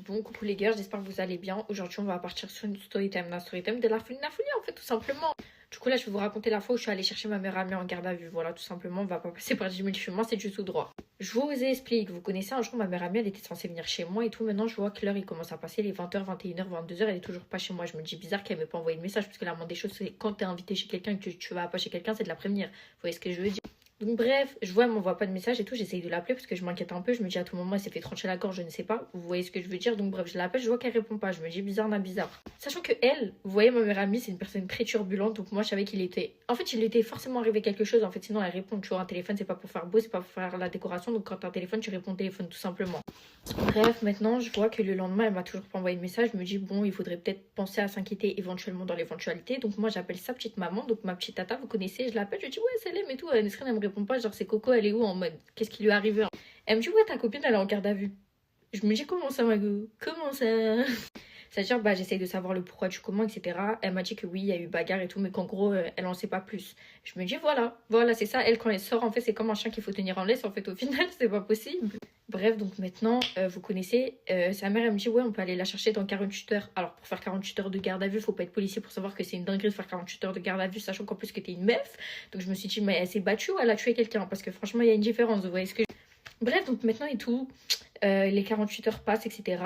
Bon, coucou les gars, j'espère que vous allez bien. Aujourd'hui, on va partir sur une story time, la story time de la folie en fait, tout simplement. Du coup, là, je vais vous raconter la fois où je suis allée chercher ma meilleure amie en garde à vue. Voilà, tout simplement, on va pas passer par 10 000 chemins, c'est du tout droit. Je vous explique, vous connaissez, un jour, ma meilleure amie, elle était censée venir chez moi et tout. Maintenant, je vois que l'heure, il commence à passer, les 20h, 21h, 22h, elle est toujours pas chez moi. Je me dis bizarre qu'elle m'ait pas envoyé de message, parce que la moindre des choses, c'est quand t'es invité chez quelqu'un et que tu vas pas chez quelqu'un, c'est de la prévenir. Vous voyez ce que je veux dire? Donc bref, je vois, elle m'envoie pas de message et tout, j'essaye de l'appeler parce que je m'inquiète un peu, je me dis à tout moment elle s'est fait trancher la gorge, je ne sais pas, vous voyez ce que je veux dire, donc bref, je l'appelle, je vois qu'elle répond pas, je me dis bizarre, bizarre. Sachant que elle, vous voyez, ma meilleure amie, c'est une personne très turbulente, donc moi je savais qu'il était... En fait, il lui était forcément arrivé quelque chose, en fait, sinon elle répond, tu vois, un téléphone c'est pas pour faire beau, c'est pas pour faire la décoration, donc quand t'as un téléphone, tu réponds au téléphone tout simplement. Bref, maintenant, je vois que le lendemain, elle m'a toujours pas envoyé de message. Je me dis, bon, il faudrait peut-être penser à s'inquiéter éventuellement dans l'éventualité. Donc, moi, j'appelle sa petite maman, donc ma petite tata, vous connaissez, je l'appelle, je dis, ouais, Salem et tout. Nesrine, elle me répond pas, genre, c'est Coco, elle est où en mode, qu'est-ce qui lui est arrivé? Elle me dit, ouais, ta copine, elle est en garde à vue. Je me dis, comment ça, ma go? Comment ça? C'est-à-dire, bah, j'essaye de savoir le pourquoi du comment, etc. Elle m'a dit que oui, il y a eu bagarre et tout, mais qu'en gros, elle en sait pas plus. Je me dis, voilà, c'est ça. Elle, quand elle sort, en fait, c'est comme un chien qu'il faut tenir en laisse. En fait, au final, c'est pas possible. Bref, donc maintenant, vous connaissez, sa mère, elle me dit, ouais, on peut aller la chercher dans 48 heures. Alors, pour faire 48 heures de garde à vue, faut pas être policier pour savoir que c'est une dinguerie de faire 48 heures de garde à vue, sachant qu'en plus que t'es une meuf. Donc, je me suis dit, mais elle s'est battue ou elle a tué quelqu'un? Parce que franchement, il y a une différence, vous voyez ce que Bref, donc maintenant et tout, les 48 heures passent, etc.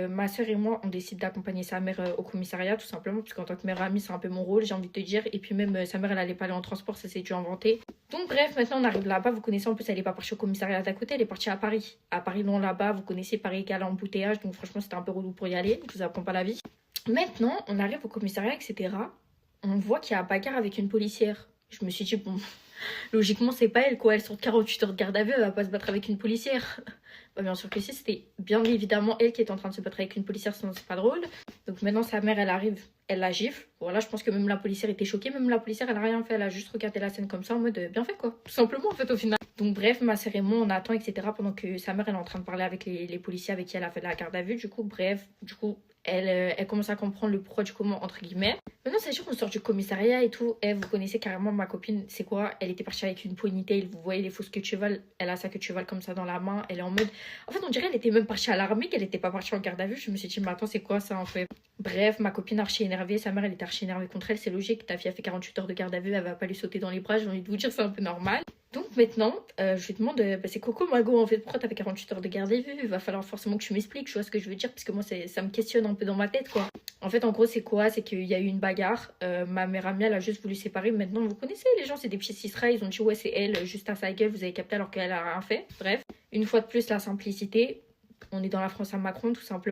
Ma soeur et moi, on décide d'accompagner sa mère au commissariat, tout simplement, parce qu'en tant que mère amie, c'est un peu mon rôle, j'ai envie de te dire. Et puis même, sa mère, elle allait pas aller en transport, ça s'est dû inventer. Donc bref, maintenant on arrive là-bas, vous connaissez, en plus elle est pas partie au commissariat d'à côté, elle est partie à Paris. À Paris, non, là-bas, vous connaissez, Paris égale embouteillage, donc franchement c'était un peu relou pour y aller, je vous apprends pas la vie. Maintenant, on arrive au commissariat, etc. On voit qu'il y a un bagarre avec une policière. Je me suis dit, bon, logiquement, c'est pas elle, quoi. Elle sort de 48 heures de garde à vue, elle va pas se battre avec une policière. Bah, bien sûr que si, c'était bien évidemment elle qui est en train de se battre avec une policière, sinon c'est pas drôle. Donc maintenant, sa mère, elle arrive, elle la gifle. Voilà, je pense que même la policière était choquée. Même la policière, elle a rien fait, elle a juste regardé la scène comme ça en mode bien fait, quoi. Tout simplement, en fait, au final. Donc bref, ma sœur et moi, on attend, etc. pendant que sa mère, elle est en train de parler avec les policiers avec qui elle a fait la garde à vue. Du coup, bref, elle commence à comprendre le pourquoi du comment, entre guillemets. Maintenant, c'est sûr qu'on sort du commissariat et tout. Et vous connaissez carrément ma copine, c'est quoi? Elle était partie avec une ponytail. Vous voyez les fausses queues de cheval. Elle a sa queue de cheval comme ça dans la main. Elle est en mode. En fait, on dirait qu'elle était même partie à l'armée, qu'elle était pas partie en garde à vue. Je me suis dit, mais attends, c'est quoi ça en fait? Bref, ma copine archi énervée. Sa mère, elle était archi énervée contre elle. C'est logique. Ta fille a fait 48 heures de garde à vue. Elle va pas lui sauter dans les bras. J'ai envie de vous dire, c'est un peu normal. Donc maintenant, je lui demande, bah, c'est Coco Mago en fait, pourquoi t'as fait 48 heures de garde à vue? Il va falloir forcément que tu m'expliques, tu vois ce que je veux dire, parce que moi ça me questionne un peu dans ma tête quoi. En fait, en gros, c'est quoi? C'est qu'il y a eu une bagarre, ma mère amie, elle a juste voulu séparer. Maintenant, vous connaissez les gens, c'est des petits cisras, ils ont dit ouais, c'est elle, juste à sa gueule, vous avez capté alors qu'elle a rien fait. Bref, une fois de plus, la simplicité, on est dans la France à Macron tout simplement.